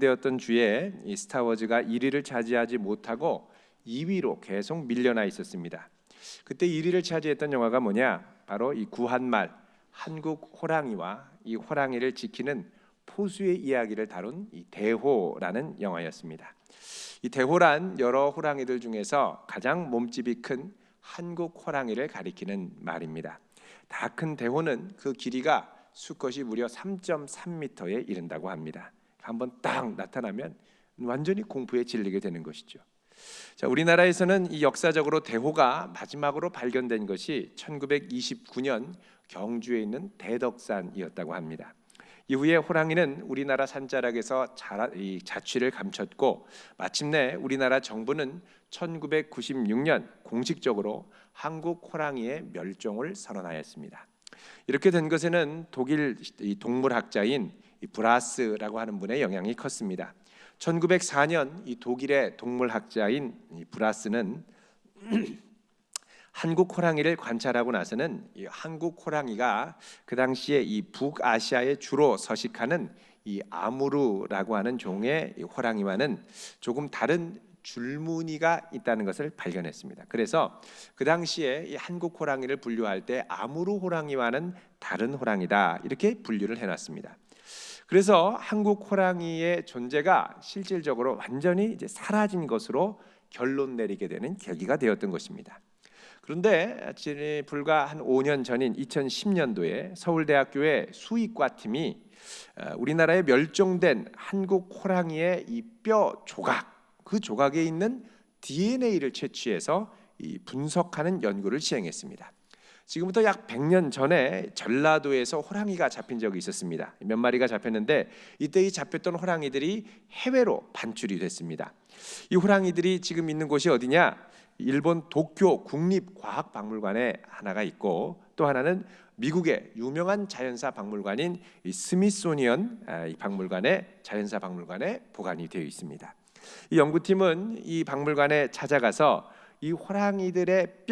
되었던 주에 이 스타워즈가 1위를 차지하지 못하고 2위로 계속 밀려나 있었습니다. 그때 1위를 차지했던 영화가 뭐냐? 바로 이 구한말 한국 호랑이와 이 호랑이를 지키는 포수의 이야기를 다룬 이 대호라는 영화였습니다. 이 대호란 여러 호랑이들 중에서 가장 몸집이 큰 한국 호랑이를 가리키는 말입니다. 다 큰 대호는 그 길이가 수컷이 무려 3.3m에 이른다고 합니다. 한번 딱 나타나면 완전히 공포에 질리게 되는 것이죠. 자, 우리나라에서는 이 역사적으로 대호가 마지막으로 발견된 것이 1929년 경주에 있는 대덕산이었다고 합니다. 이후에 호랑이는 우리나라 산자락에서 자취를 감췄고 마침내 우리나라 정부는 1996년 공식적으로 한국 호랑이의 멸종을 선언하였습니다. 이렇게 된 것에는 독일 동물학자인 브라스라고 하는 분의 영향이 컸습니다. 1904년 이 독일의 동물학자인 브라스는 한국 호랑이를 관찰하고 나서는 이 한국 호랑이가 그 당시에 이 북아시아에 주로 서식하는 이 아무르라고 하는 종의 호랑이와는 조금 다른 줄무늬가 있다는 것을 발견했습니다. 그래서 그 당시에 이 한국 호랑이를 분류할 때 아무르 호랑이와는 다른 호랑이다 이렇게 분류를 해놨습니다. 그래서 한국 호랑이의 존재가 실질적으로 완전히 이제 사라진 것으로 결론 내리게 되는 계기가 되었던 것입니다. 그런데 불과 한 5년 전인 2010년도에 서울대학교의 수의과 팀이 우리나라에 멸종된 한국 호랑이의 이 뼈 조각, 그 조각에 있는 DNA를 채취해서 분석하는 연구를 시행했습니다. 지금부터 약 100년 전에 전라도에서 호랑이가 잡힌 적이 있었습니다. 몇 마리가 잡혔는데 이때 이 잡혔던 호랑이들이 해외로 반출이 됐습니다. 이 호랑이들이 지금 있는 곳이 어디냐? 일본 도쿄 국립과학박물관에 하나가 있고 또 하나는 미국의 유명한 자연사 박물관인 스미소니언 자연사 박물관에 보관이 되어 있습니다. 이 연구팀은 이 박물관에 찾아가서 이 호랑이들의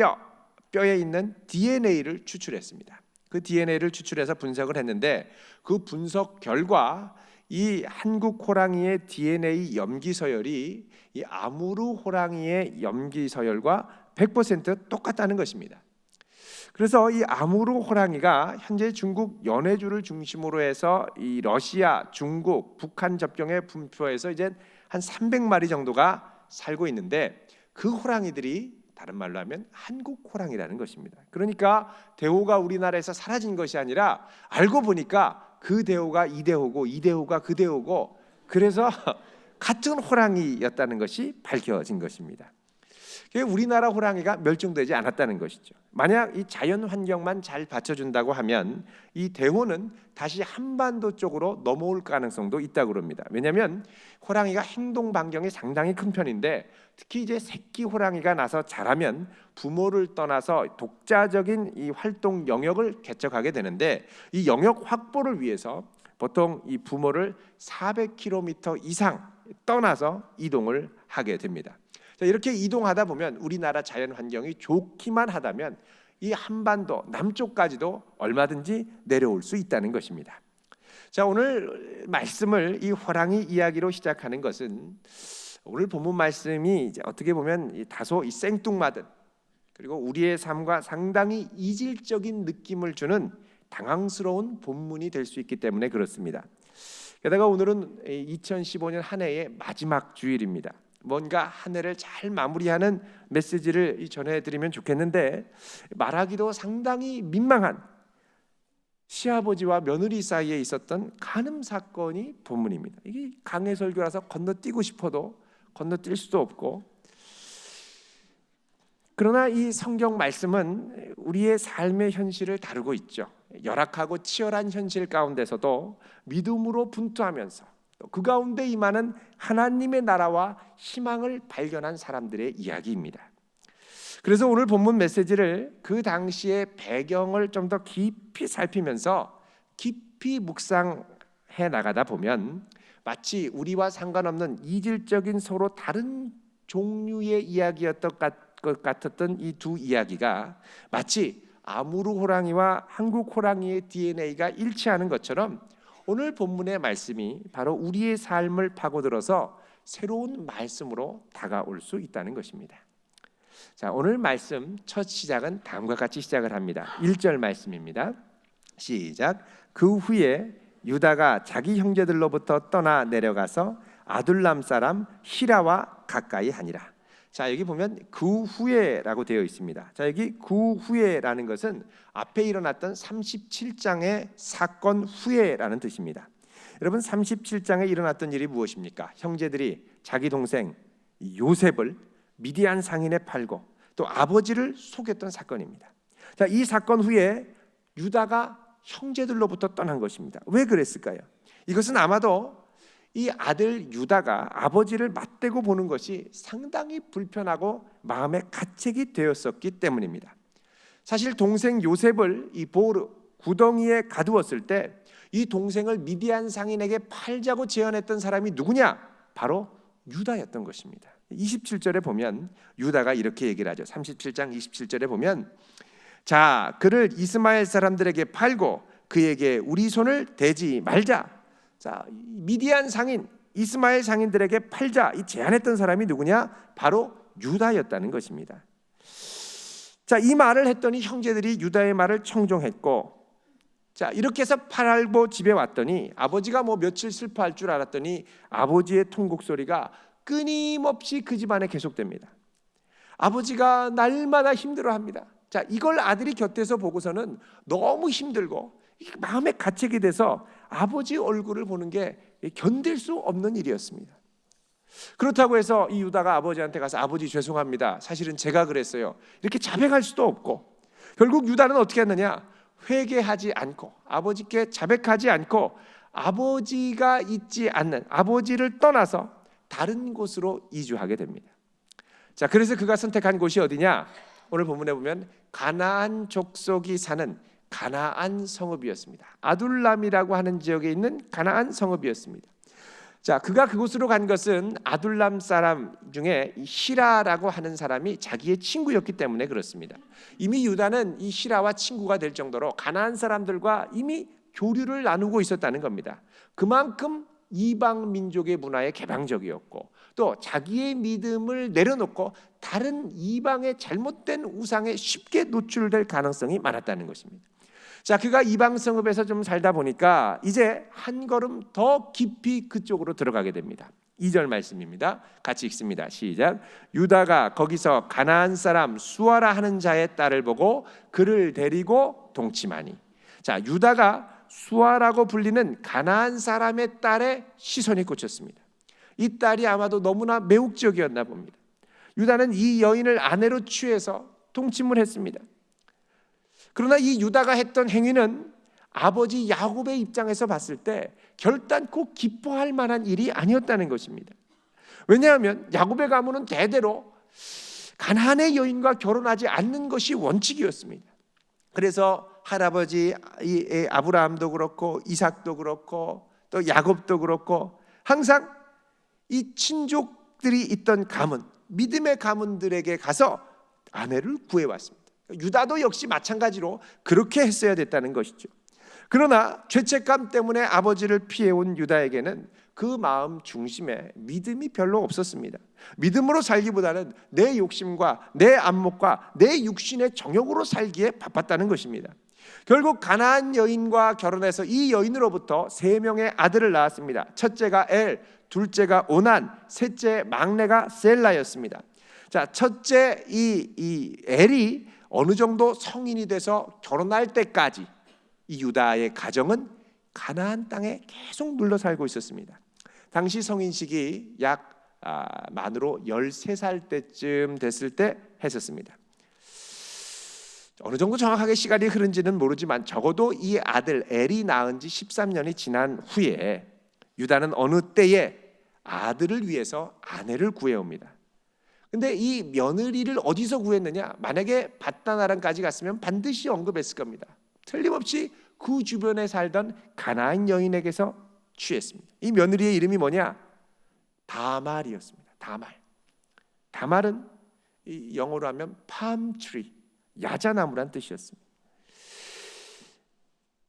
뼈에 있는 DNA를 추출했습니다. 그 DNA를 추출해서 분석을 했는데 그 분석 결과 이 한국 호랑이의 DNA 염기 서열이 이 아무르 호랑이의 염기 서열과 100% 똑같다는 것입니다. 그래서 이 아무르 호랑이가 현재 중국 연해주를 중심으로 해서 이 러시아, 중국, 북한 접경의 분포에서 이제 한 300마리 정도가 살고 있는데 그 호랑이들이 다른 말로 하면 한국 호랑이라는 것입니다. 그러니까 대호가 우리나라에서 사라진 것이 아니라 알고 보니까 그 대호가 이 대호고 이 대호가 그 대호고 그래서 같은 호랑이였다는 것이 밝혀진 것입니다. 우리나라 호랑이가 멸종되지 않았다는 것이죠. 만약 이 자연 환경만 잘 받쳐준다고 하면 이 대호는 다시 한반도 쪽으로 넘어올 가능성도 있다고 합니다. 왜냐하면 호랑이가 행동 반경이 상당히 큰 편인데 특히 이제 새끼 호랑이가 나서 자라면 부모를 떠나서 독자적인 이 활동 영역을 개척하게 되는데 이 영역 확보를 위해서 보통 이 부모를 400km 이상 떠나서 이동을 하게 됩니다. 자, 이렇게 이동하다 보면 우리나라 자연 환경이 좋기만 하다면 이 한반도 남쪽까지도 얼마든지 내려올 수 있다는 것입니다. 자, 오늘 말씀을 이 호랑이 이야기로 시작하는 것은 오늘 본문 말씀이 이제 어떻게 보면 다소 생뚱맞은 그리고 우리의 삶과 상당히 이질적인 느낌을 주는 당황스러운 본문이 될 수 있기 때문에 그렇습니다. 게다가 오늘은 2015년 한 해의 마지막 주일입니다. 뭔가 한 해를 잘 마무리하는 메시지를 전해드리면 좋겠는데 말하기도 상당히 민망한 시아버지와 며느리 사이에 있었던 간음 사건이 본문입니다. 이게 강해 설교라서 건너뛰고 싶어도 건너뛸 수도 없고 그러나 이 성경 말씀은 우리의 삶의 현실을 다루고 있죠. 열악하고 치열한 현실 가운데서도 믿음으로 분투하면서 그 가운데 임하는 하나님의 나라와 희망을 발견한 사람들의 이야기입니다. 그래서 오늘 본문 메시지를 그 당시의 배경을 좀 더 깊이 살피면서 깊이 묵상해 나가다 보면 마치 우리와 상관없는 이질적인 서로 다른 종류의 이야기였던 것 같았던 이 두 이야기가 마치 아무르 호랑이와 한국 호랑이의 DNA가 일치하는 것처럼 오늘 본문의 말씀이 바로 우리의 삶을 파고들어서 새로운 말씀으로 다가올 수 있다는 것입니다. 자, 오늘 말씀 첫 시작은 다음과 같이 시작을 합니다. 1절 말씀입니다. 시작. 그 후에 유다가 자기 형제들로부터 떠나 내려가서 아둘람 사람 히라와 가까이 하니라. 자, 여기 보면 그 후에라고 되어 있습니다. 자, 여기 그 후에라는 것은 앞에 일어났던 37장의 사건 후에라는 뜻입니다. 여러분, 37장에 일어났던 일이 무엇입니까? 형제들이 자기 동생 요셉을 미디안 상인에 팔고 또 아버지를 속였던 사건입니다. 자, 이 사건 후에 유다가 형제들로부터 떠난 것입니다. 왜 그랬을까요? 이것은 아마도 이 아들 유다가 아버지를 맞대고 보는 것이 상당히 불편하고 마음에 가책이 되었었기 때문입니다. 사실 동생 요셉을 이 보르 구덩이에 가두었을 때 이 동생을 미디안 상인에게 팔자고 제안했던 사람이 누구냐? 바로 유다였던 것입니다. 27절에 보면 유다가 이렇게 얘기를 하죠. 37장 27절에 보면 자, 그를 이스마엘 사람들에게 팔고 그에게 우리 손을 대지 말자. 자, 미디안 상인 이스마엘 상인들에게 팔자 이 제안했던 사람이 누구냐? 바로 유다였다는 것입니다. 자, 이 말을 했더니 형제들이 유다의 말을 청종했고, 자, 이렇게 해서 팔고 집에 왔더니 아버지가 뭐 며칠 슬퍼할 줄 알았더니 아버지의 통곡 소리가 끊임없이 그 집안에 계속됩니다. 아버지가 날마다 힘들어합니다. 자, 이걸 아들이 곁에서 보고서는 너무 힘들고 마음에 가책이 돼서 아버지 얼굴을 보는 게 견딜 수 없는 일이었습니다. 그렇다고 해서 이 유다가 아버지한테 가서 아버지 죄송합니다, 사실은 제가 그랬어요, 이렇게 자백할 수도 없고, 결국 유다는 어떻게 했느냐? 회개하지 않고 아버지께 자백하지 않고 아버지가 있지 않는 아버지를 떠나서 다른 곳으로 이주하게 됩니다. 자, 그래서 그가 선택한 곳이 어디냐? 오늘 본문에 보면 가나안 족속이 사는 가나안 성읍이었습니다. 아둘람이라고 하는 지역에 있는 가나안 성읍이었습니다. 자, 그가 그곳으로 간 것은 아둘람 사람 중에 히라라고 하는 사람이 자기의 친구였기 때문에 그렇습니다. 이미 유다는 이 히라와 친구가 될 정도로 가나안 사람들과 이미 교류를 나누고 있었다는 겁니다. 그만큼 이방 민족의 문화에 개방적이었고 또 자기의 믿음을 내려놓고 다른 이방의 잘못된 우상에 쉽게 노출될 가능성이 많았다는 것입니다. 자, 그가 이방 성읍에서 좀 살다 보니까 이제 한 걸음 더 깊이 그쪽으로 들어가게 됩니다. 2절 말씀입니다. 같이 읽습니다. 시작. 유다가 거기서 가나안 사람 수아라 하는 자의 딸을 보고 그를 데리고 동침하니. 자, 유다가 수아라고 불리는 가나안 사람의 딸에 시선이 꽂혔습니다. 이 딸이 아마도 너무나 매혹적이었나 봅니다. 유다는 이 여인을 아내로 취해서 동침을 했습니다. 그러나 이 유다가 했던 행위는 아버지 야곱의 입장에서 봤을 때 결단코 기뻐할 만한 일이 아니었다는 것입니다. 왜냐하면 야곱의 가문은 대대로 가나안의 여인과 결혼하지 않는 것이 원칙이었습니다. 그래서 할아버지 아브라함도 그렇고 이삭도 그렇고 또 야곱도 그렇고 항상 이 친족들이 있던 가문, 믿음의 가문들에게 가서 아내를 구해왔습니다. 유다도 역시 마찬가지로 그렇게 했어야 됐다는 것이죠. 그러나 죄책감 때문에 아버지를 피해온 유다에게는 그 마음 중심에 믿음이 별로 없었습니다. 믿음으로 살기보다는 내 욕심과 내 안목과 내 육신의 정욕으로 살기에 바빴다는 것입니다. 결국 가나안 여인과 결혼해서 이 여인으로부터 3명의 아들을 낳았습니다. 첫째가 엘, 둘째가 오난, 셋째 막내가 셀라였습니다. 자, 첫째 이 엘이 어느 정도 성인이 돼서 결혼할 때까지 이 유다의 가정은 가나안 땅에 계속 눌러 살고 있었습니다. 당시 성인식이 약 만으로 13살 때쯤 됐을 때 했었습니다. 어느 정도 정확하게 시간이 흐른지는 모르지만 적어도 이 아들 엘이 낳은 지 13년이 지난 후에 유다는 어느 때에 아들을 위해서 아내를 구해옵니다. 근데 이 며느리를 어디서 구했느냐? 만약에 밧다나란까지 갔으면 반드시 언급했을 겁니다. 틀림없이 그 주변에 살던 가나안 여인에게서 취했습니다. 이 며느리의 이름이 뭐냐? 다말이었습니다. 다말은 이 영어로 하면 palm tree, 야자나무란 뜻이었습니다.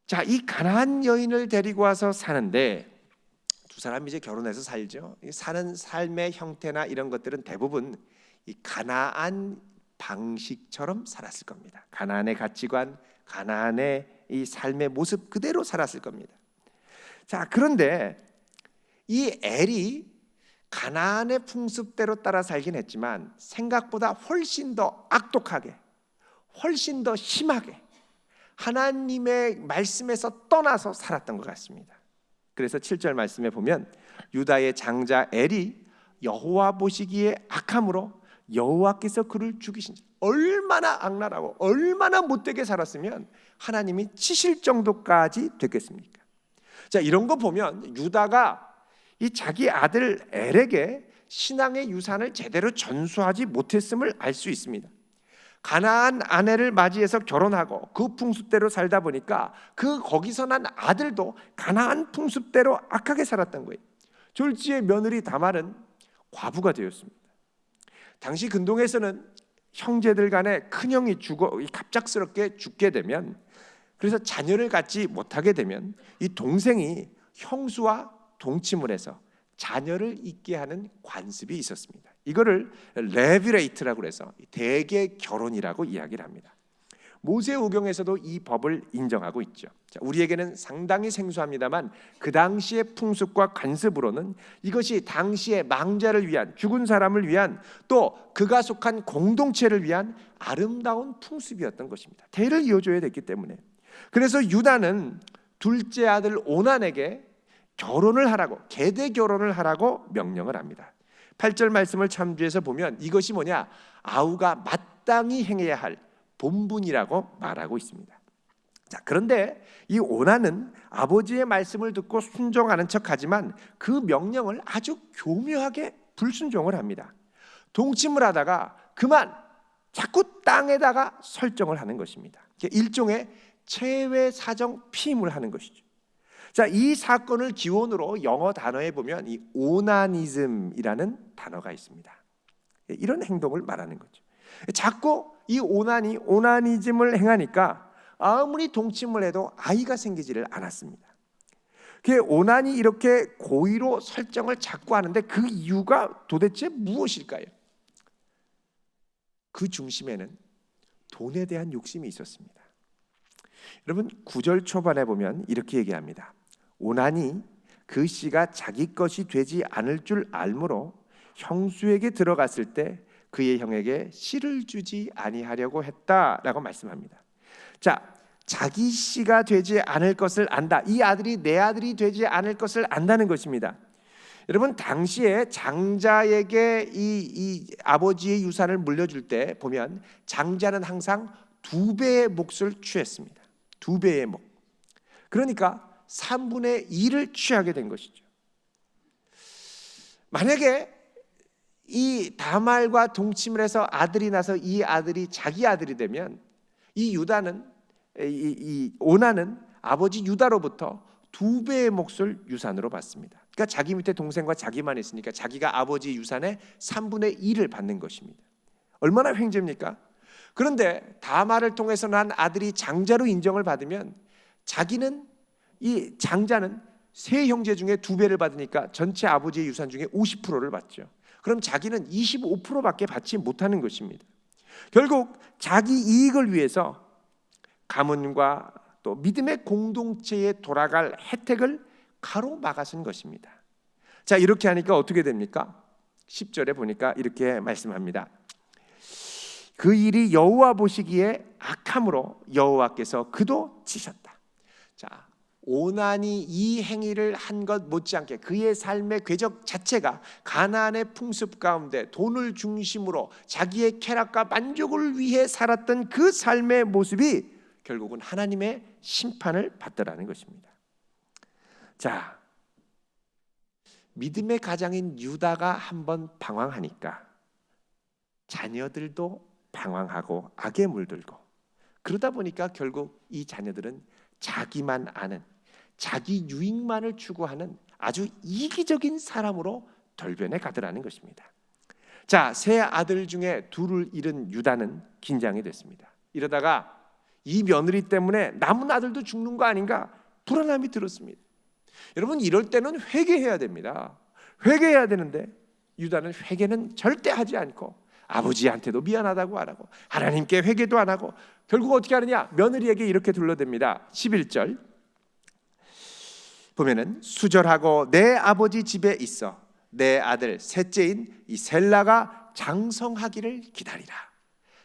자, 이 가나안 여인을 데리고 와서 사는데 두 사람이 이제 결혼해서 살죠. 사는 삶의 형태나 이런 것들은 대부분 이 가나안 방식처럼 살았을 겁니다. 가나안의 가치관, 가나안의 이 삶의 모습 그대로 살았을 겁니다. 자, 그런데 이 엘이 가나안의 풍습대로 따라 살긴 했지만 생각보다 훨씬 더 악독하게, 훨씬 더 심하게 하나님의 말씀에서 떠나서 살았던 것 같습니다. 그래서 7절 말씀에 보면 유다의 장자 엘이 여호와 보시기에 악함으로 여호와께서 그를 죽이신 지, 얼마나 악랄하고 얼마나 못되게 살았으면 하나님이 치실 정도까지 됐겠습니까? 자, 이런 거 보면 유다가 이 자기 아들 엘에게 신앙의 유산을 제대로 전수하지 못했음을 알 수 있습니다. 가나안 아내를 맞이해서 결혼하고 그 풍습대로 살다 보니까 거기서 난 아들도 가나안 풍습대로 악하게 살았던 거예요. 졸지의 며느리 다말은 과부가 되었습니다. 당시 근동에서는 형제들 간에 큰형이 갑작스럽게 죽게 되면, 그래서 자녀를 갖지 못하게 되면 이 동생이 형수와 동침을 해서 자녀를 잊게 하는 관습이 있었습니다. 이거를 레비레이트라고 해서 대개 결혼이라고 이야기를 합니다. 모세오경에서도 이 법을 인정하고 있죠. 자, 우리에게는 상당히 생소합니다만 그 당시의 풍습과 관습으로는 이것이 당시의 망자를 위한, 죽은 사람을 위한, 또 그가 속한 공동체를 위한 아름다운 풍습이었던 것입니다. 대를 이어줘야 됐기 때문에. 그래서 유다는 둘째 아들 오난에게 결혼을 하라고, 계대 결혼을 하라고 명령을 합니다. 8절 말씀을 참조해서 보면 이것이 뭐냐? 아우가 마땅히 행해야 할 본분이라고 말하고 있습니다. 자, 그런데 이 오난은 아버지의 말씀을 듣고 순종하는 척하지만 그 명령을 아주 교묘하게 불순종을 합니다. 동침을 하다가 그만 자꾸 땅에다가 설정을 하는 것입니다. 일종의 체외 사정 피임을 하는 것이죠. 자, 이 사건을 기원으로 영어 단어에 보면 이 오나니즘이라는 단어가 있습니다. 이런 행동을 말하는 거죠. 자꾸 이 오나니즘을 행하니까 아무리 동침을 해도 아이가 생기지를 않았습니다. 오난이 이렇게 고의로 설정을 자꾸 하는데 그 이유가 도대체 무엇일까요? 그 중심에는 돈에 대한 욕심이 있었습니다. 여러분, 9절 초반에 보면 이렇게 얘기합니다. 오난이 그 씨가 자기 것이 되지 않을 줄 알므로 형수에게 들어갔을 때 그의 형에게 씨를 주지 아니하려고 했다라고 말씀합니다. 자, 자기 씨가 되지 않을 것을 안다. 이 아들이 내 아들이 되지 않을 것을 안다는 것입니다. 여러분, 당시에 장자에게 이 아버지의 유산을 물려줄 때 보면 장자는 항상 2배의 몫을 취했습니다. 2배의 몫. 그러니까 3분의 2를 취하게 된 것이죠. 만약에 이 다말과 동침을 해서 아들이 나서 이 아들이 자기 아들이 되면 이 유다는 이 오난은 아버지 유다로부터 2배의 몫을 유산으로 받습니다. 그러니까 자기 밑에 동생과 자기만 있으니까 자기가 아버지 유산의 3분의 2를 받는 것입니다. 얼마나 횡재입니까? 그런데 다말을 통해서 난 아들이 장자로 인정을 받으면 자기는, 이 장자는 세 형제 중에 2배를 받으니까 전체 아버지의 유산 중에 50%를 받죠. 그럼 자기는 25%밖에 받지 못하는 것입니다. 결국 자기 이익을 위해서 가문과 또 믿음의 공동체에 돌아갈 혜택을 가로막아선 것입니다. 자, 이렇게 하니까 어떻게 됩니까? 10절에 보니까 이렇게 말씀합니다. 그 일이 여호와 보시기에 악함으로 여호와께서 그도 치셨다. 자, 오난이 이 행위를 한 것 못지않게 그의 삶의 궤적 자체가 가나안의 풍습 가운데 돈을 중심으로 자기의 쾌락과 만족을 위해 살았던 그 삶의 모습이 결국은 하나님의 심판을 받더라는 것입니다. 자, 믿음의 가장인 유다가 한번 방황하니까 자녀들도 방황하고 악에 물들고, 그러다 보니까 결국 이 자녀들은 자기만 아는, 자기 유익만을 추구하는 아주 이기적인 사람으로 돌변해 가더라는 것입니다. 자, 세 아들 중에 둘을 잃은 유다는 긴장이 됐습니다. 이러다가 이 며느리 때문에 남은 아들도 죽는 거 아닌가 불안함이 들었습니다. 여러분, 이럴 때는 회개해야 됩니다. 회개해야 되는데 유다는 회개는 절대 하지 않고 아버지한테도 미안하다고 안 하고 하나님께 회개도 안 하고 결국 어떻게 하느냐, 며느리에게 이렇게 둘러댑니다. 11절 보면은 수절하고 내 아버지 집에 있어 내 아들 셋째인 이 셀라가 장성하기를 기다리라.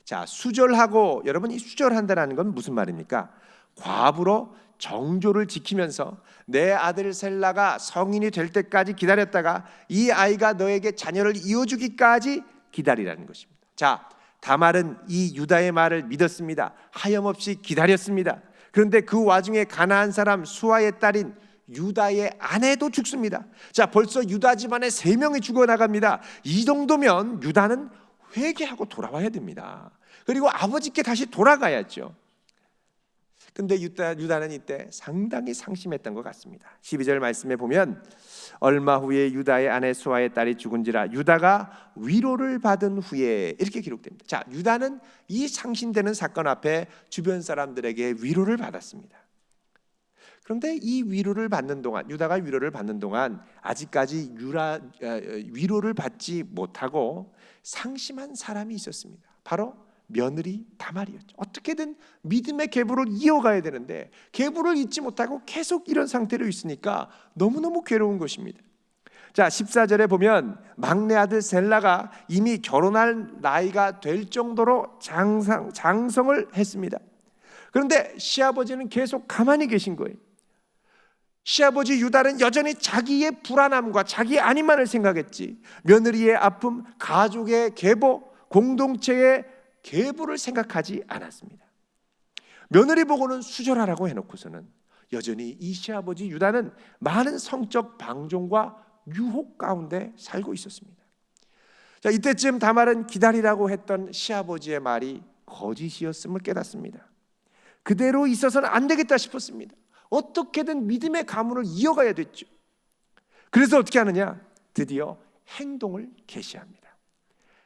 자, 수절하고, 여러분 이 수절한다는 건 무슨 말입니까? 과부로 정조를 지키면서 내 아들 셀라가 성인이 될 때까지 기다렸다가 이 아이가 너에게 자녀를 이어주기까지 기다리라는 것입니다. 자, 다말은 이 유다의 말을 믿었습니다. 하염없이 기다렸습니다. 그런데 그 와중에 가나안 사람 수아의 딸인 유다의 아내도 죽습니다. 자, 벌써 유다 집안에 3명이 죽어나갑니다. 이 정도면 유다는 회개하고 돌아와야 됩니다. 그리고 아버지께 다시 돌아가야죠. 근데 유다는 이때 상당히 상심했던 것 같습니다. 12절 말씀에 보면 얼마 후에 유다의 아내 수아의 딸이 죽은지라 유다가 위로를 받은 후에 이렇게 기록됩니다. 자, 유다는 이 상심되는 사건 앞에 주변 사람들에게 위로를 받았습니다. 그런데 이 위로를 받는 동안, 유다가 위로를 받는 동안 아직까지 위로를 받지 못하고 상심한 사람이 있었습니다. 바로 며느리 다말이었죠. 어떻게든 믿음의 계보를 이어가야 되는데 계보를 잊지 못하고 계속 이런 상태로 있으니까 너무너무 괴로운 것입니다. 자, 14절에 보면 막내 아들 셀라가 이미 결혼할 나이가 될 정도로 장성을 했습니다. 그런데 시아버지는 계속 가만히 계신 거예요. 시아버지 유다는 여전히 자기의 불안함과 자기의 안위만을 생각했지 며느리의 아픔, 가족의 계보, 공동체의 계보를 생각하지 않았습니다. 며느리 보고는 수절하라고 해놓고서는 여전히 이 시아버지 유다는 많은 성적 방종과 유혹 가운데 살고 있었습니다. 자, 이때쯤 다말은 기다리라고 했던 시아버지의 말이 거짓이었음을 깨닫습니다. 그대로 있어서는 안 되겠다 싶었습니다. 어떻게든 믿음의 가문을 이어가야 됐죠. 그래서 어떻게 하느냐, 드디어 행동을 개시합니다.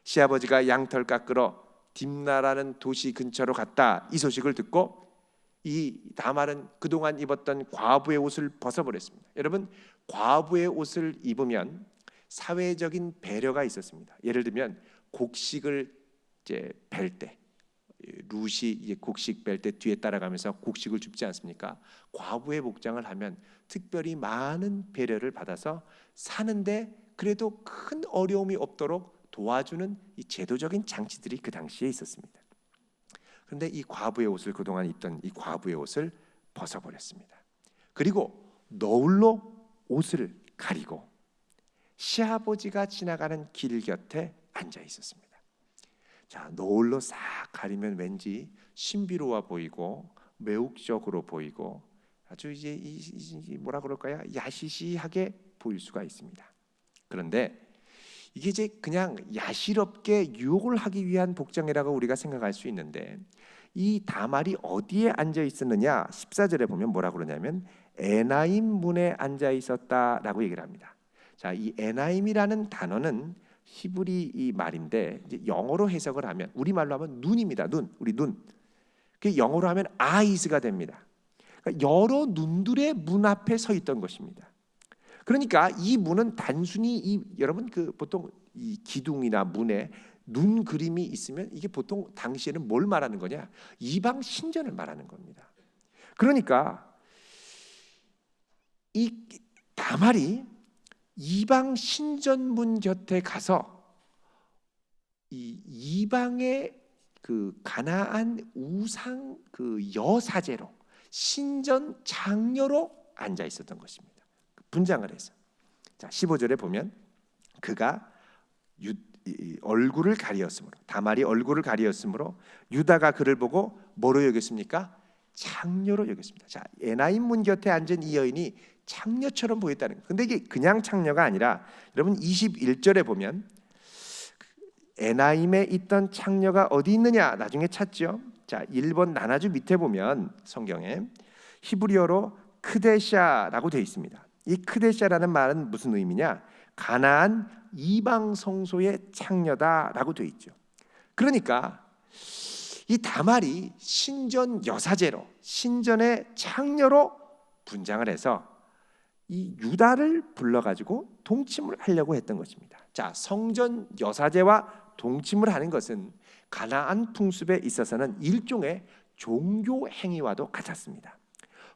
시아버지가 양털 깎으러 딥나라는 도시 근처로 갔다, 이 소식을 듣고 이 다말은 그동안 입었던 과부의 옷을 벗어버렸습니다. 여러분, 과부의 옷을 입으면 사회적인 배려가 있었습니다. 예를 들면 곡식을 이제 벨 때, 룻이 이제 곡식 벨 때 뒤에 따라가면서 곡식을 줍지 않습니까? 과부의 복장을 하면 특별히 많은 배려를 받아서 사는데 그래도 큰 어려움이 없도록 도와주는 이 제도적인 장치들이 그 당시에 있었습니다. 그런데 이 과부의 옷을, 그동안 입던 이 과부의 옷을 벗어버렸습니다. 그리고 너울로 옷을 가리고 시아버지가 지나가는 길 곁에 앉아 있었습니다. 자, 너울로 싹 가리면 왠지 신비로워 보이고 매혹적으로 보이고 아주 이제 뭐라 그럴까요? 야시시하게 보일 수가 있습니다. 그런데 이게 이제 그냥 야실없게 유혹을 하기 위한 복장이라고 우리가 생각할 수 있는데 이 다말이 어디에 앉아 있었느냐? 14절에 보면 뭐라 그러냐면 에나임 문에 앉아 있었다라고 얘기를 합니다. 자, 이 에나임이라는 단어는 히브리 이 말인데 이제 영어로 해석을 하면, 우리말로 하면 눈입니다. 눈, 우리 눈. 그 영어로 하면 eyes가 됩니다. 그러니까 여러 눈들의 문 앞에 서 있던 것입니다. 그러니까 이 문은 단순히 여러분 그 보통 이 기둥이나 문에 눈 그림이 있으면 이게 보통 당시에는 뭘 말하는 거냐? 이방 신전을 말하는 겁니다. 그러니까 이 다말이 이방 신전문 곁에 가서 이 이방의 그 가나안 우상 그 여사제로 신전 장녀로 앉아 있었던 것입니다. 분장을 해서. 자, 15절에 보면 그가 얼굴을 가리었으므로, 다말이 얼굴을 가리었으므로 유다가 그를 보고 뭐로 여겼습니까? 창녀로 여겼습니다. 자, 에나임 문 곁에 앉은 이 여인이 창녀처럼 보였다는 거예요. 근데 이게 그냥 창녀가 아니라 여러분 21절에 보면 에나임에 있던 창녀가 어디 있느냐 나중에 찾죠. 자, 1번 나눠주 밑에 보면 성경에 히브리어로 크데샤라고 되어 있습니다. 이 크데샤라는 말은 무슨 의미냐? 가나안 이방 성소의 창녀다라고 되어 있죠. 그러니까 이 다말이 신전 여사제로, 신전의 창녀로 분장을 해서 이 유다를 불러가지고 동침을 하려고 했던 것입니다. 자, 성전 여사제와 동침을 하는 것은 가나안 풍습에 있어서는 일종의 종교 행위와도 같았습니다.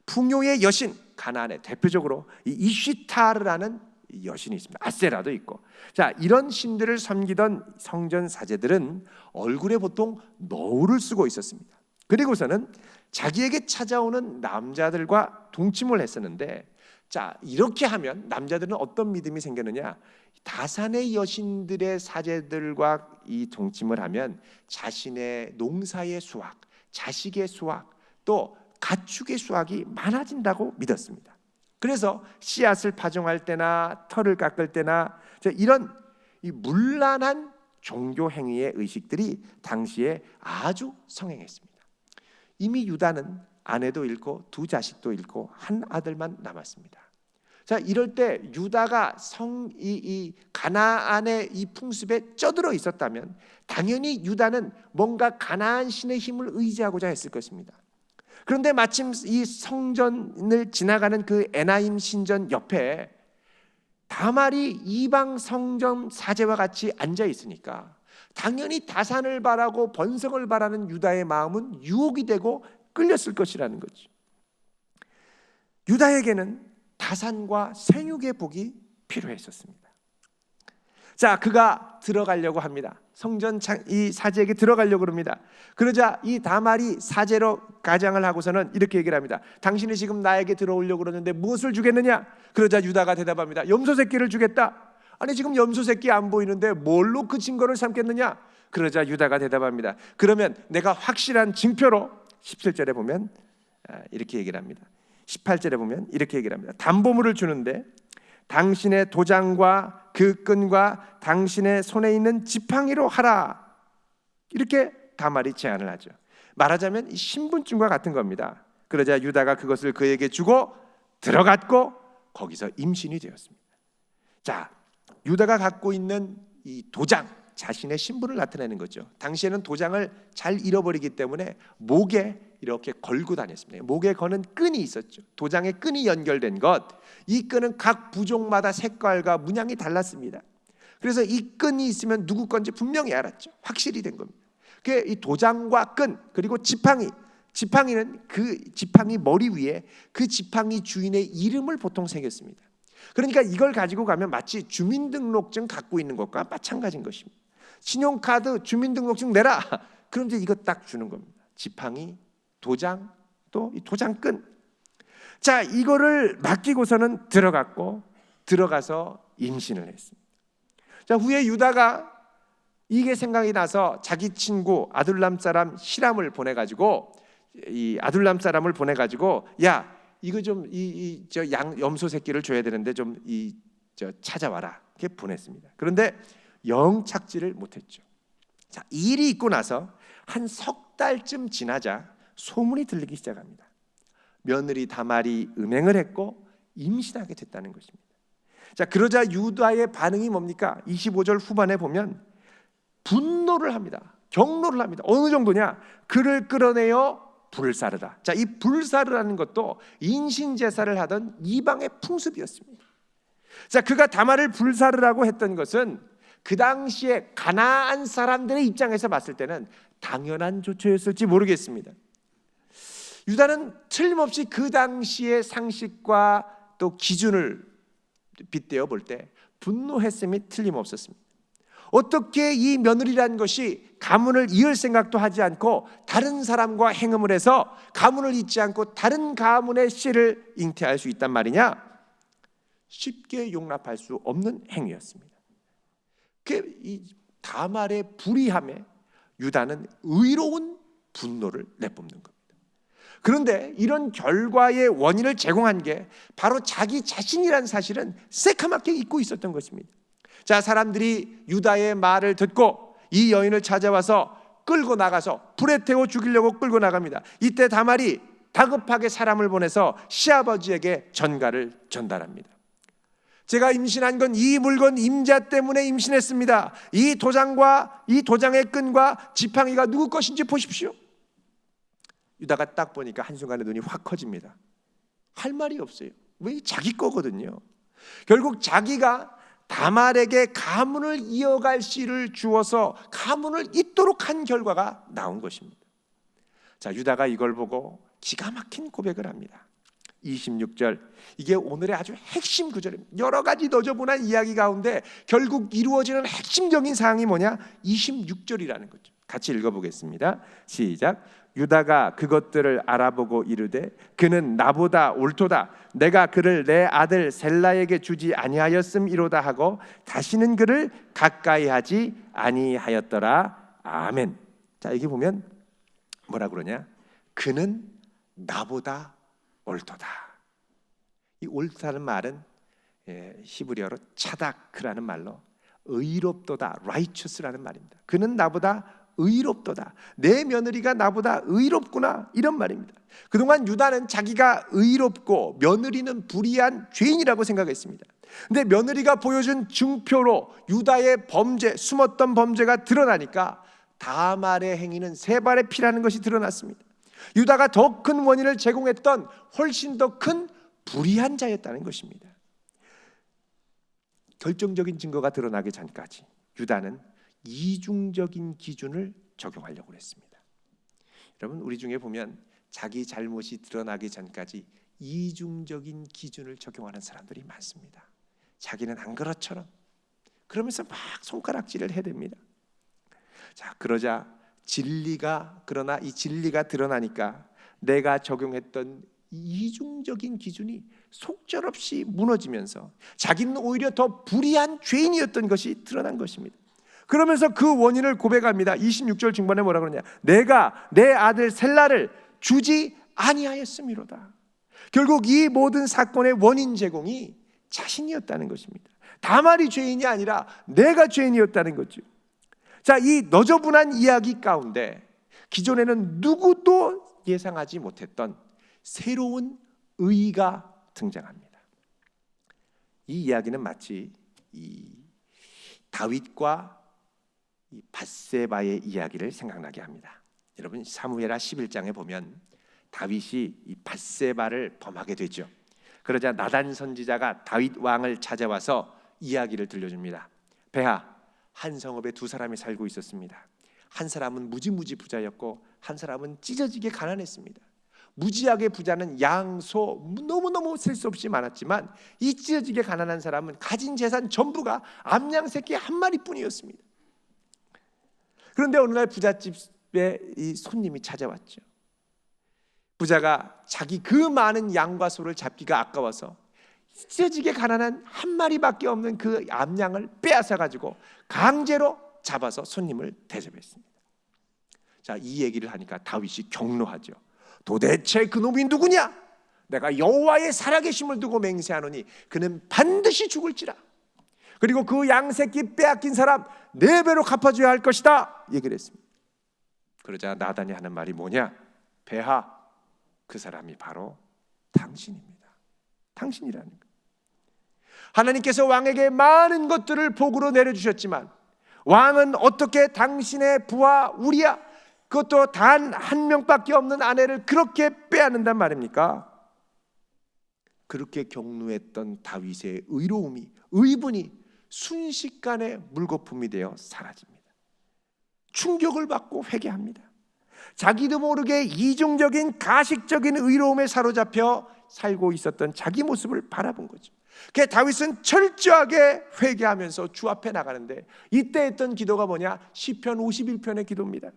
풍요의 여신, 가나안에 대표적으로 이 이시타르라는 여신이 있습니다. 아세라도 있고. 자, 이런 신들을 섬기던 성전 사제들은 얼굴에 보통 너울을 쓰고 있었습니다. 그리고서는 자기에게 찾아오는 남자들과 동침을 했었는데, 자, 이렇게 하면 남자들은 어떤 믿음이 생겼느냐? 다산의 여신들의 사제들과 이 동침을 하면 자신의 농사의 수확, 자식의 수확, 또 가축의 수확이 많아진다고 믿었습니다. 그래서 씨앗을 파종할 때나 털을 깎을 때나 이런 이 문란한 종교 행위의 의식들이 당시에 아주 성행했습니다. 이미 유다는 아내도 잃고 두 자식도 잃고 한 아들만 남았습니다. 자, 이럴 때 유다가 이 가나안의 이 풍습에 쩌들어 있었다면 당연히 유다는 뭔가 가나안 신의 힘을 의지하고자 했을 것입니다. 그런데 마침 이 성전을 지나가는 그 에나임 신전 옆에 다말이 이방 성전 사제와 같이 앉아 있으니까 당연히 다산을 바라고 번성을 바라는 유다의 마음은 유혹이 되고 끌렸을 것이라는 거죠. 유다에게는 다산과 생육의 복이 필요했었습니다. 자, 그가 들어가려고 합니다. 성전 이 사제에게 들어가려고 합니다. 그러자 이 다말이 사제로 가장을 하고서는 이렇게 얘기를 합니다. 당신이 지금 나에게 들어오려고 그러는데 무엇을 주겠느냐? 그러자 유다가 대답합니다. 염소 새끼를 주겠다. 아니, 지금 염소 새끼 안 보이는데 뭘로 그 증거를 삼겠느냐? 그러자 유다가 대답합니다. 그러면 내가 확실한 증표로 17절에 보면 이렇게 얘기를 합니다. 18절에 보면 이렇게 얘기를 합니다. 담보물을 주는데 당신의 도장과 그 끈과 당신의 손에 있는 지팡이로 하라. 이렇게 다말이 제안을 하죠. 말하자면 신분증과 같은 겁니다. 그러자 유다가 그것을 그에게 주고 들어갔고 거기서 임신이 되었습니다. 자, 유다가 갖고 있는 이 도장, 자신의 신분을 나타내는 거죠. 당시에는 도장을 잘 잃어버리기 때문에 목에 이렇게 걸고 다녔습니다. 목에 거는 끈이 있었죠. 도장에 끈이 연결된 것, 이 끈은 각 부족마다 색깔과 문양이 달랐습니다. 그래서 이 끈이 있으면 누구 건지 분명히 알았죠. 확실히 된 겁니다. 그 이 도장과 끈, 그리고 지팡이는 그 지팡이 머리 위에 그 지팡이 주인의 이름을 보통 새겼습니다. 그러니까 이걸 가지고 가면 마치 주민등록증 갖고 있는 것과 마찬가지인 것입니다. 신용카드, 주민등록증 내라. 그럼 이제 이거 딱 주는 겁니다. 지팡이, 도장, 또 이 도장끈. 자, 이거를 맡기고서는 들어가서 임신을 했습니다. 자, 후에 유다가 이게 생각이 나서 자기 친구 아둘람 사람 히람을 보내가지고 야, 이거 좀 저 염소 새끼를 줘야 되는데 좀 찾아와라. 이렇게 보냈습니다. 그런데 영 찾지를 못했죠. 자, 이 일이 있고 나서 한 석 달쯤 지나자 소문이 들리기 시작합니다. 며느리 다말이 음행을 했고 임신하게 됐다는 것입니다. 자, 그러자 유다의 반응이 뭡니까? 25절 후반에 보면 분노를 합니다. 경노를 합니다. 어느 정도냐? 그를 끌어내어 불사르다. 자, 이 불사르라는 것도 인신 제사를 하던 이방의 풍습이었습니다. 자, 그가 다말을 불사르라고 했던 것은 그 당시에 가나안 사람들의 입장에서 봤을 때는 당연한 조처였을지 모르겠습니다. 유다는 틀림없이 그 당시의 상식과 또 기준을 빗대어 볼 때 분노했음이 틀림없었습니다. 어떻게 이 며느리라는 것이 가문을 이을 생각도 하지 않고 다른 사람과 행음을 해서 가문을 잇지 않고 다른 가문의 씨를 잉태할 수 있단 말이냐? 쉽게 용납할 수 없는 행위였습니다. 이 다말의 불의함에 유다는 의로운 분노를 내뿜는 겁니다. 그런데 이런 결과의 원인을 제공한 게 바로 자기 자신이라는 사실은 새카맣게 잊고 있었던 것입니다. 자, 사람들이 유다의 말을 듣고 이 여인을 찾아와서 끌고 나가서 불에 태워 죽이려고 끌고 나갑니다. 이때 다말이 다급하게 사람을 보내서 시아버지에게 전가를 전달합니다. 제가 임신한 건 이 물건 임자 때문에 임신했습니다. 이 도장과 이 도장의 끈과 지팡이가 누구 것인지 보십시오. 유다가 딱 보니까 한순간에 눈이 확 커집니다. 할 말이 없어요. 왜? 자기 거거든요. 결국 자기가 다말에게 가문을 이어갈 씨를 주어서 가문을 잇도록 한 결과가 나온 것입니다. 자, 유다가 이걸 보고 기가 막힌 고백을 합니다. 26절, 이게 오늘의 아주 핵심 구절입니다. 여러 가지 너저분한 이야기 가운데 결국 이루어지는 핵심적인 사항이 뭐냐? 26절이라는 거죠. 같이 읽어보겠습니다. 시작. 유다가 그것들을 알아보고 이르되 그는 나보다 옳도다. 내가 그를 내 아들 셀라에게 주지 아니하였음이로다 하고 다시는 그를 가까이 하지 아니하였더라. 아멘. 자, 여기 보면 뭐라 그러냐? 그는 나보다 옳도다. 이 옳다는 말은 히브리어로 차다크라는 말로 의롭도다, righteous라는 말입니다. 그는 나보다 의롭도다. 내 며느리가 나보다 의롭구나, 이런 말입니다. 그동안 유다는 자기가 의롭고 며느리는 불의한 죄인이라고 생각했습니다. 근데 며느리가 보여준 증표로 유다의 범죄, 숨었던 범죄가 드러나니까 다말의 행위는 세 발의 피라는 것이 드러났습니다. 유다가 더 큰 원인을 제공했던 훨씬 더 큰 불의한 자였다는 것입니다. 결정적인 증거가 드러나기 전까지 유다는 이중적인 기준을 적용하려고 했습니다. 여러분, 우리 중에 보면 자기 잘못이 드러나기 전까지 이중적인 기준을 적용하는 사람들이 많습니다. 자기는 안 그렇처럼 그러면서 막 손가락질을 해댑니다. 자, 그러자 그러나 이 진리가 드러나니까 내가 적용했던 이중적인 기준이 속절없이 무너지면서 자기는 오히려 더 불의한 죄인이었던 것이 드러난 것입니다. 그러면서 그 원인을 고백합니다. 26절 중반에 뭐라 그러냐? 내가 내 아들 셀라를 주지 아니하였음이로다. 결국 이 모든 사건의 원인 제공이 자신이었다는 것입니다. 다말이 죄인이 아니라 내가 죄인이었다는 거죠. 자, 이 너저분한 이야기 가운데 기존에는 누구도 예상하지 못했던 새로운 의의가 등장합니다. 이 이야기는 마치 이 다윗과 이 밧세바의 이야기를 생각나게 합니다. 여러분, 사무엘하 11장에 보면 다윗이 이 밧세바를 범하게 되죠. 그러자 나단 선지자가 다윗 왕을 찾아와서 이야기를 들려줍니다. 배하, 한 성읍에 두 사람이 살고 있었습니다. 한 사람은 무지무지 부자였고 한 사람은 찢어지게 가난했습니다. 무지하게 부자는 양, 소 너무너무 셀 수 없이 많았지만 이 찢어지게 가난한 사람은 가진 재산 전부가 암양 새끼 한 마리뿐이었습니다. 그런데 어느 날 부잣집에 이 손님이 찾아왔죠. 부자가 자기 그 많은 양과 소를 잡기가 아까워서 찢어지게 가난한 한 마리밖에 없는 그 암양을 빼앗아 가지고 강제로 잡아서 손님을 대접했습니다. 자, 이 얘기를 하니까 다윗이 경로하죠. 도대체 그놈이 누구냐? 내가 여호와의 살아계심을 두고 맹세하노니 그는 반드시 죽을지라. 그리고 그 양새끼 빼앗긴 사람 4배로 갚아줘야 할 것이다, 얘기를 했습니다. 그러자 나단이 하는 말이 뭐냐? 배하, 그 사람이 바로 당신입니다. 당신이라는 것. 하나님께서 왕에게 많은 것들을 복으로 내려주셨지만 왕은 어떻게 당신의 부하 우리야, 그것도 단 한 명밖에 없는 아내를 그렇게 빼앗는단 말입니까? 그렇게 격노했던 다윗의 의로움이, 의분이 순식간에 물거품이 되어 사라집니다. 충격을 받고 회개합니다. 자기도 모르게 이중적인 가식적인 의로움에 사로잡혀 살고 있었던 자기 모습을 바라본 거죠. 그래서 다윗은 철저하게 회개하면서 주 앞에 나가는데 이때 했던 기도가 뭐냐? 시편 51편의 기도입니다.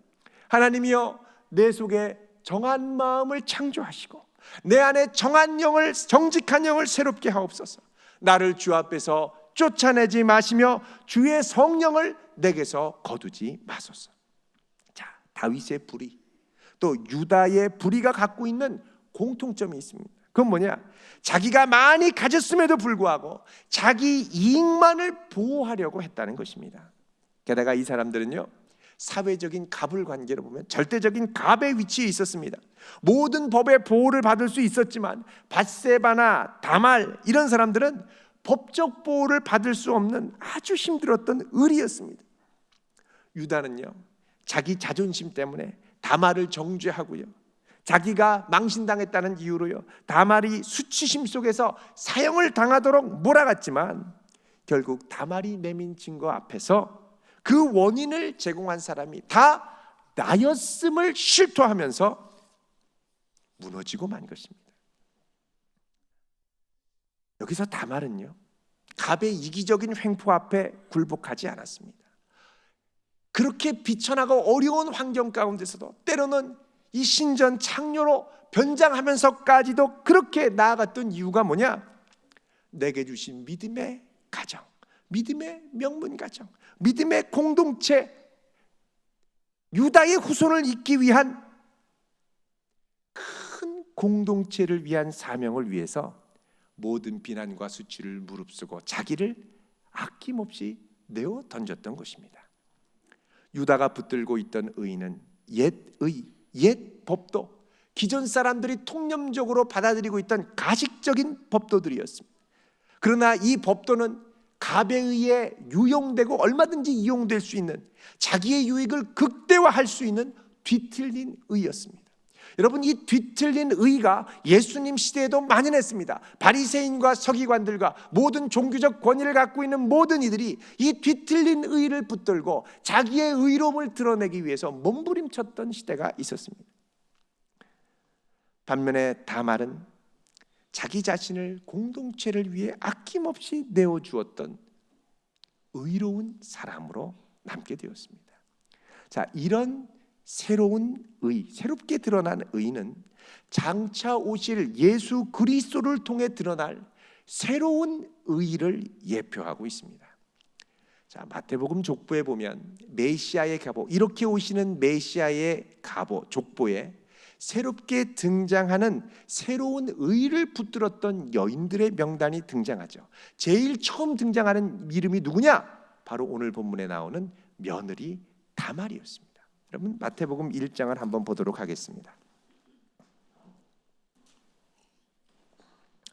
하나님이여, 내 속에 정한 마음을 창조하시고 내 안에 정한 영을, 정직한 영을 새롭게 하옵소서. 나를 주 앞에서 쫓아내지 마시며 주의 성령을 내게서 거두지 마소서. 자, 다윗의 불의, 또 유다의 불의가 갖고 있는 공통점이 있습니다. 그건 뭐냐? 자기가 많이 가졌음에도 불구하고 자기 이익만을 보호하려고 했다는 것입니다. 게다가 이 사람들은요, 사회적인 갑을 관계로 보면 절대적인 갑의 위치에 있었습니다. 모든 법의 보호를 받을 수 있었지만 밧세바나 다말 이런 사람들은 법적 보호를 받을 수 없는 아주 힘들었던 을이었습니다. 유다는요, 자기 자존심 때문에 다말을 정죄하고요, 자기가 망신당했다는 이유로요, 다말이 수치심 속에서 사형을 당하도록 몰아갔지만 결국 다말이 내민 증거 앞에서 그 원인을 제공한 사람이 다 나였음을 실토하면서 무너지고 만 것입니다. 여기서 다말은요, 갑의 이기적인 횡포 앞에 굴복하지 않았습니다. 그렇게 비천하고 어려운 환경 가운데서도 때로는 이 신전 창녀로 변장하면서까지도 그렇게 나아갔던 이유가 뭐냐? 내게 주신 믿음의 가정, 믿음의 명문 가정, 믿음의 공동체, 유다의 후손을 잇기 위한 큰 공동체를 위한 사명을 위해서 모든 비난과 수치를 무릅쓰고 자기를 아낌없이 내어 던졌던 것입니다. 유다가 붙들고 있던 의는 옛 의, 옛 법도, 기존 사람들이 통념적으로 받아들이고 있던 가식적인 법도들이었습니다. 그러나 이 법도는 갑에 의해 유용되고 얼마든지 이용될 수 있는, 자기의 유익을 극대화할 수 있는 뒤틀린 의였습니다. 여러분, 이 뒤틀린 의가 예수님 시대에도 만연했습니다. 바리새인과 서기관들과 모든 종교적 권위를 갖고 있는 모든 이들이 이 뒤틀린 의를 붙들고 자기의 의로움을 드러내기 위해서 몸부림쳤던 시대가 있었습니다. 반면에 다말은 자기 자신을 공동체를 위해 아낌없이 내어주었던 의로운 사람으로 남게 되었습니다. 자, 이런 새로운 의, 새롭게 드러난 의는 장차 오실 예수 그리스도를 통해 드러날 새로운 의를 예표하고 있습니다. 자, 마태복음 족보에 보면 메시아의 갑오, 이렇게 오시는 메시아의 갑오, 족보에 새롭게 등장하는 새로운 의를 붙들었던 여인들의 명단이 등장하죠. 제일 처음 등장하는 이름이 누구냐? 바로 오늘 본문에 나오는 며느리 다말이었습니다. 여러분, 마태복음 1장을 한번 보도록 하겠습니다.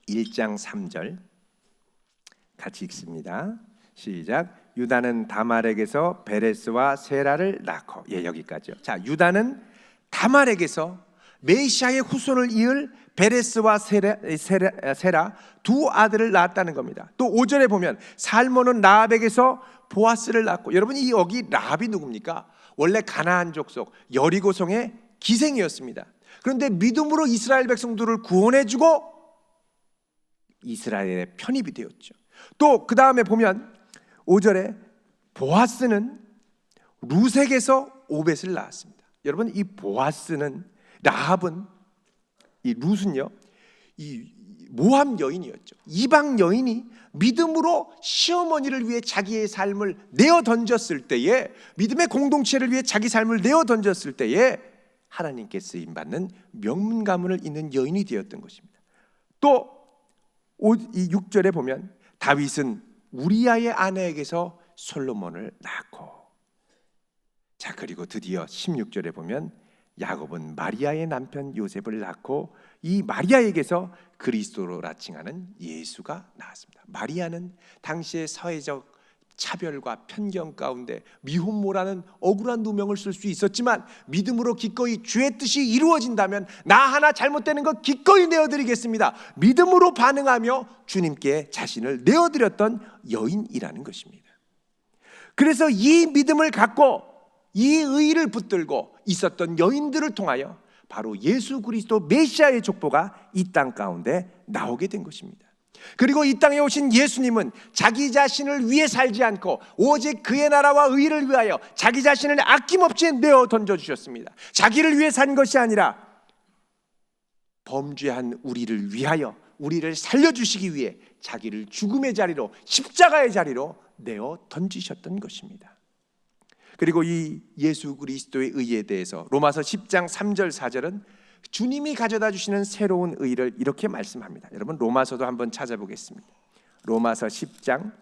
1장 3절 같이 읽습니다. 시작. 유다는 다말에게서 베레스와 세라를 낳고, 여기까지요. 자, 유다는 다말에게서 메시아의 후손을 이을 베레스와 세라 두 아들을 낳았다는 겁니다. 또 5절에 보면 살몬은 라합에게서 보아스를 낳고, 여러분, 이 여기 라합이 누굽니까? 원래 가나안 족속 여리고성의 기생이었습니다. 그런데 믿음으로 이스라엘 백성들을 구원해주고 이스라엘의 편입이 되었죠. 또 그 다음에 보면 5절에 보아스는 루색에서 오벳을 낳았습니다. 여러분, 이 보아스는, 라합은, 이 룻은요, 이 모함 여인이었죠. 이방 여인이 믿음으로 시어머니를 위해 자기의 삶을 내어 던졌을 때에, 믿음의 공동체를 위해 자기 삶을 내어 던졌을 때에 하나님께 쓰임 받는 명문 가문을 잇는 여인이 되었던 것입니다. 또 이 6절에 보면 다윗은 우리아의 아내에게서 솔로몬을 낳고, 자, 그리고 드디어 16절에 보면 야곱은 마리아의 남편 요셉을 낳고 이 마리아에게서 그리스도로 라칭하는 예수가 나왔습니다. 마리아는 당시의 사회적 차별과 편견 가운데 미혼모라는 억울한 누명을 쓸 수 있었지만 믿음으로 기꺼이 주의 뜻이 이루어진다면 나 하나 잘못되는 것 기꺼이 내어드리겠습니다, 믿음으로 반응하며 주님께 자신을 내어드렸던 여인이라는 것입니다. 그래서 이 믿음을 갖고 이 의의를 붙들고 있었던 여인들을 통하여 바로 예수 그리스도 메시아의 족보가 이 땅 가운데 나오게 된 것입니다. 그리고 이 땅에 오신 예수님은 자기 자신을 위해 살지 않고 오직 그의 나라와 의를 위하여 자기 자신을 아낌없이 내어 던져주셨습니다. 자기를 위해 산 것이 아니라 범죄한 우리를 위하여, 우리를 살려주시기 위해 자기를 죽음의 자리로, 십자가의 자리로 내어 던지셨던 것입니다. 그리고 이 예수 그리스도의 의에 대해서 로마서 10장 3절 4절은 주님이 가져다 주시는 새로운 의를 이렇게 말씀합니다. 여러분, 로마서도 한번 찾아보겠습니다. 로마서 10장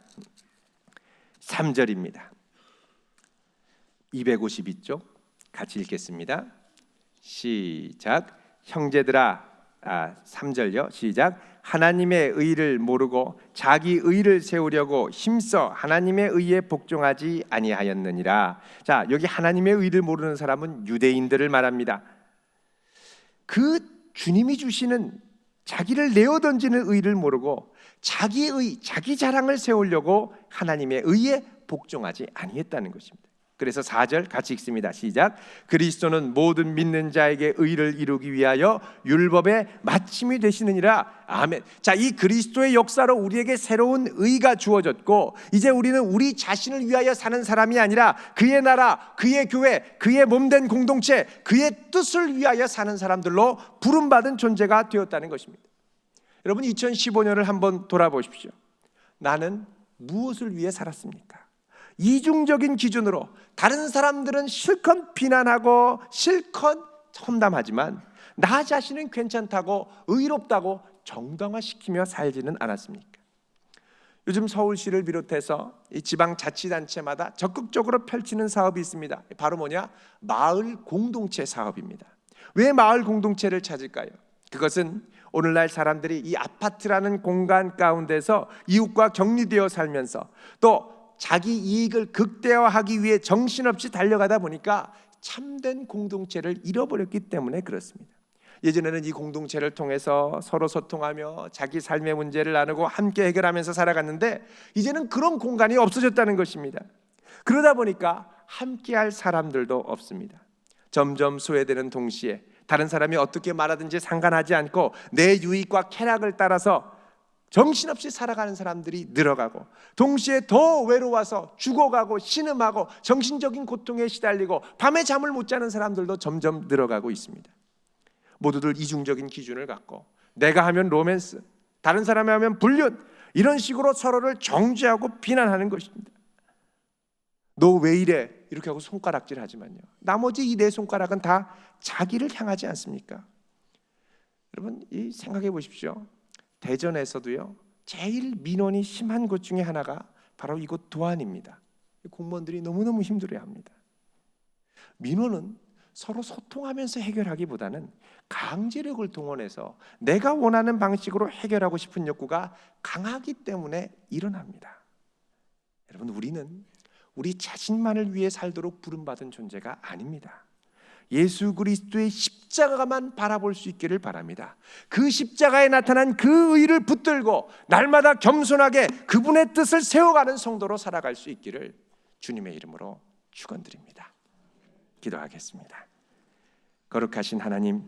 3절입니다. 252쪽 같이 읽겠습니다. 시작. 형제들아, 3절요. 시작. 하나님의 의를 모르고 자기 의를 세우려고 힘써 하나님의 의에 복종하지 아니하였느니라. 자, 여기 하나님의 의를 모르는 사람은 유대인들을 말합니다. 그 주님이 주시는 자기를 내어 던지는 의를 모르고 자기의 자기 자랑을 세우려고 하나님의 의에 복종하지 아니했다는 것입니다. 그래서 4절 같이 읽습니다. 시작. 그리스도는 모든 믿는 자에게 의를 이루기 위하여 율법의 마침이 되시느니라. 아멘. 자, 이 그리스도의 역사로 우리에게 새로운 의가 주어졌고, 이제 우리는 우리 자신을 위하여 사는 사람이 아니라 그의 나라, 그의 교회, 그의 몸된 공동체, 그의 뜻을 위하여 사는 사람들로 부름받은 존재가 되었다는 것입니다. 여러분, 2015년을 한번 돌아보십시오. 나는 무엇을 위해 살았습니까? 이중적인 기준으로 다른 사람들은 실컷 비난하고 실컷 험담하지만 나 자신은 괜찮다고, 의롭다고 정당화시키며 살지는 않았습니까? 요즘 서울시를 비롯해서 이 지방자치단체마다 적극적으로 펼치는 사업이 있습니다. 바로 뭐냐? 마을 공동체 사업입니다. 왜 마을 공동체를 찾을까요? 그것은 오늘날 사람들이 이 아파트라는 공간 가운데서 이웃과 격리되어 살면서 또 자기 이익을 극대화하기 위해 정신없이 달려가다 보니까 참된 공동체를 잃어버렸기 때문에 그렇습니다. 예전에는 이 공동체를 통해서 서로 소통하며 자기 삶의 문제를 나누고 함께 해결하면서 살아갔는데 이제는 그런 공간이 없어졌다는 것입니다. 그러다 보니까 함께할 사람들도 없습니다. 점점 소외되는 동시에 다른 사람이 어떻게 말하든지 상관하지 않고 내 유익과 쾌락을 따라서 정신없이 살아가는 사람들이 늘어가고, 동시에 더 외로워서 죽어가고 신음하고 정신적인 고통에 시달리고 밤에 잠을 못 자는 사람들도 점점 늘어가고 있습니다. 모두들 이중적인 기준을 갖고 내가 하면 로맨스, 다른 사람이 하면 불륜, 이런 식으로 서로를 정죄하고 비난하는 것입니다. 너 왜 이래? 이렇게 하고 손가락질 하지만요, 나머지 이 네 손가락은 다 자기를 향하지 않습니까? 여러분, 이 생각해 보십시오. 대전에서도요, 제일 민원이 심한 곳 중에 하나가 바로 이곳 도안입니다. 공무원들이 너무너무 힘들어합니다. 민원은 서로 소통하면서 해결하기보다는 강제력을 동원해서 내가 원하는 방식으로 해결하고 싶은 욕구가 강하기 때문에 일어납니다. 여러분, 우리는 우리 자신만을 위해 살도록 부름받은 존재가 아닙니다. 예수 그리스도의 십자가만 바라볼 수 있기를 바랍니다. 그 십자가에 나타난 그 의를 붙들고 날마다 겸손하게 그분의 뜻을 세워가는 성도로 살아갈 수 있기를 주님의 이름으로 축원드립니다. 기도하겠습니다. 거룩하신 하나님,